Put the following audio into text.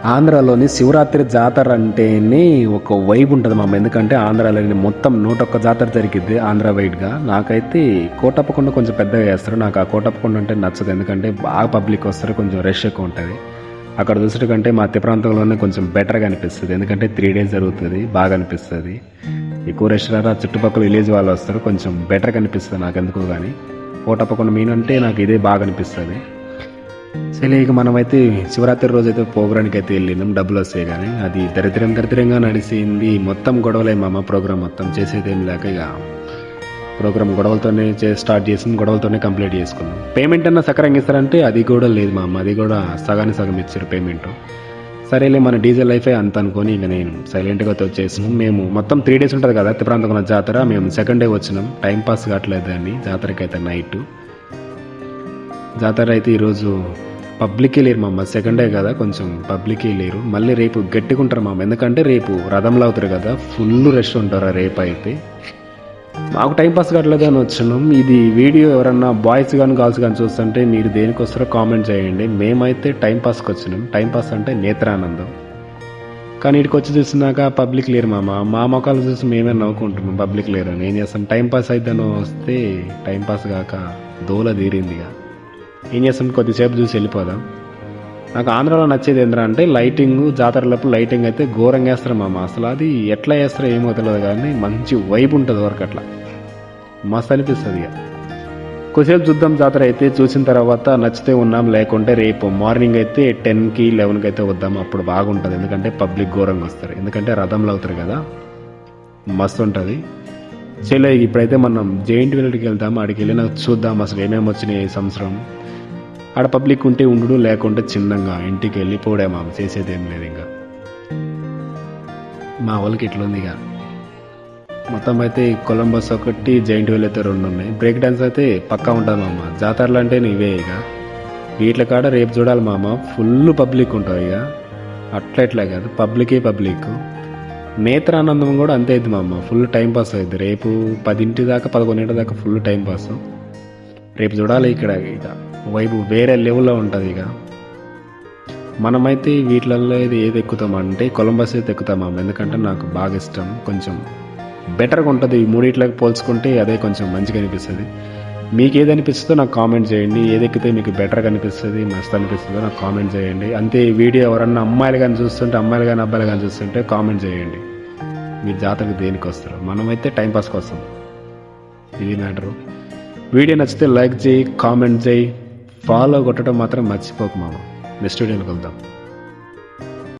ఆంధ్రాలోని శివరాత్రి జాతర అంటేనే ఒక వైబ్ ఉంటుంది మామ. ఎందుకంటే ఆంధ్రాలోని మొత్తం 101 జాతర జరిగిద్ది ఆంధ్ర వైడ్గా. నాకైతే కోటప్పకొండ కొంచెం పెద్దగా చేస్తారు. నాకు ఆ కోటప్పకొండ అంటే నచ్చదు, ఎందుకంటే బాగా పబ్లిక్ వస్తారు, కొంచెం రష్ ఎక్కువ ఉంటుంది. అక్కడ చూసట కంటే మా అత్య ప్రాంతంలోనే కొంచెం బెటర్గా అనిపిస్తుంది, ఎందుకంటే 3 days జరుగుతుంది, బాగా అనిపిస్తుంది. ఎక్కువ రష్ రారా, చుట్టుపక్కల విలేజ్ వాళ్ళు వస్తారు, కొంచెం బెటర్గా అనిపిస్తుంది నాకు ఎందుకు. కానీ కోటప్పకొండ మెయిన్ అంటే నాకు ఇదే బాగా అనిపిస్తుంది. సరే ఇక మనమైతే శివరాత్రి రోజు అయితే ప్రోగ్రామ్కి అయితే వెళ్ళినాం, డబ్బులు వస్తాయి కానీ అది దరిద్రంగా నడిచింది. మొత్తం గొడవలే మామ. ప్రోగ్రామ్ మొత్తం చేసేది ఏం లేక ఇక ప్రోగ్రామ్ గొడవలతోనే స్టార్ట్ చేసి గొడవలతోనే కంప్లీట్ చేసుకున్నాం. పేమెంట్ అన్న సకరంగా ఇస్తారంటే అది కూడా లేదు మామ, అది కూడా సగానికి సగం ఇచ్చారు పేమెంట్. సరేలే మన డీజిల్ లైఫే అంత అనుకొని ఇక నేను సైలెంట్గా అయితే వచ్చేసినాం. మేము మొత్తం 3 days ఉంటుంది కదా అత్తి ప్రాంతంలో జాతర, మేము సెకండ్ డే వచ్చినాం. టైం పాస్ కావట్లేదు అని జాతరకి అయితే నైట్ జాతర అయితే ఈరోజు పబ్లికే లేరు మామ. సెకండ్ డే కదా, కొంచెం పబ్లికే లేరు. మళ్ళీ రేపు గట్టిగా మామ, ఎందుకంటే రేపు రథంలో అవుతారు కదా, ఫుల్ రష్ ఉంటారు రేపు అయితే. మాకు టైం పాస్ కావట్లేదు అని వచ్చినాం. ఇది వీడియో ఎవరన్నా బాయ్స్ కానీ గర్ల్స్ కానీ చూస్తుంటే మీరు దేనికి వస్తారో కామెంట్ చేయండి. మేమైతే టైం పాస్కి వచ్చినాం. టైం పాస్ అంటే నేత్రానందం. కానీ ఇక్కడికి వచ్చి చూసినాక పబ్లిక్ లేరు మామ. మా మొక్కలు చూసి మేమే నవ్వుకుంటున్నాం పబ్లిక్ లేరు అని. ఏం చేస్తాం, టైం పాస్ అయితే వస్తే టైం పాస్ కాక దోల తీరిందిగా. ఏం చేస్తాం, కొద్దిసేపు చూసి వెళ్ళిపోదాం. నాకు ఆంధ్రాలో నచ్చేది ఏంద్రా అంటే లైటింగ్, జాతరలప్పుడు లైటింగ్ అయితే ఘోరంగా వేస్తారు మామ. అసలు అది ఎట్లా వేస్తారో ఏమో తెలియదు కానీ మంచి వైబ్ ఉంటుంది వరకు, అట్లా మస్తు అనిపిస్తుంది. ఇక కొద్దిసేపు చూద్దాం జాతర అయితే. చూసిన తర్వాత నచ్చితే ఉన్నాం, లేకుంటే రేపు మార్నింగ్ అయితే 10కి 11కి అయితే వద్దాం, అప్పుడు బాగుంటుంది. ఎందుకంటే పబ్లిక్ ఘోరంగా వస్తారు, ఎందుకంటే రథంలో అవుతారు కదా, మస్తు ఉంటుంది. చెల్లె ఇప్పుడైతే మనం జైంట్ వీల్కి వెళ్దాం. ఆడికి వెళ్ళి నాకు చూద్దాం అసలు ఏమేమి వచ్చినాయి ఈ సంవత్సరం. ఆడ పబ్లిక్ ఉంటే ఉండు, లేకుంటే చిన్నగా ఇంటికి వెళ్ళిపోడే మామ, చేసేది ఏం లేదు. ఇంకా మా వాళ్ళకి ఇట్లా ఉంది. ఇక మొత్తం అయితే కొలంబస్ ఒకటి, జైంట్ వీల్ అయితే 2 ఉన్నాయి. బ్రేక్ డాన్స్ అయితే పక్కా ఉంటుంది మామ. జాతరలు అంటే ఇవే. ఇక వీటి కాడ రేపు చూడాలి మామ, ఫుల్ పబ్లిక్ ఉంటుంది. ఇక అట్లా ఇట్లా కాదు, పబ్లికే పబ్లిక్. నేత్రానందం కూడా అంతే అయింది మామ, ఫుల్ టైం పాస్ అయింది. రేపు 10 దాకా 11 దాకా ఫుల్ టైం పాస్. రేపు చూడాలి ఇక్కడ. ఇక వైపు వేరే లెవెల్లో ఉంటుంది. ఇక మనమైతే వీటిలలో ఏది ఎక్కుతామంటే కొలంబస్ అయితే ఎక్కుతామా, ఎందుకంటే నాకు బాగా ఇష్టం, కొంచెం బెటర్గా ఉంటుంది. ఈ మూడిట్లకి పోల్చుకుంటే అదే కొంచెం మంచిగా అనిపిస్తుంది. మీకు ఏది అనిపిస్తుందో నాకు కామెంట్ చేయండి. ఏది ఎక్కితే మీకు బెటర్గా అనిపిస్తుంది, మస్తు అనిపిస్తుందో నాకు కామెంట్ చేయండి. అంతే. వీడియో ఎవరన్నా అమ్మాయిలు కానీ చూస్తుంటే, అమ్మాయిలు కానీ అబ్బాయిలు కానీ చూస్తుంటే కామెంట్ చేయండి మీరు జాతరకు దేనికి వస్తారు. మనమైతే టైంపాస్కి వస్తాం, ఇది మ్యాటరు. వీడియో నచ్చితే లైక్ చేయి, కామెంట్ చేయి, ఫాలో కొట్టడం మాత్రం మర్చిపోకు మామ. నెక్స్ట్ వీడియోకి వెళ్దాం.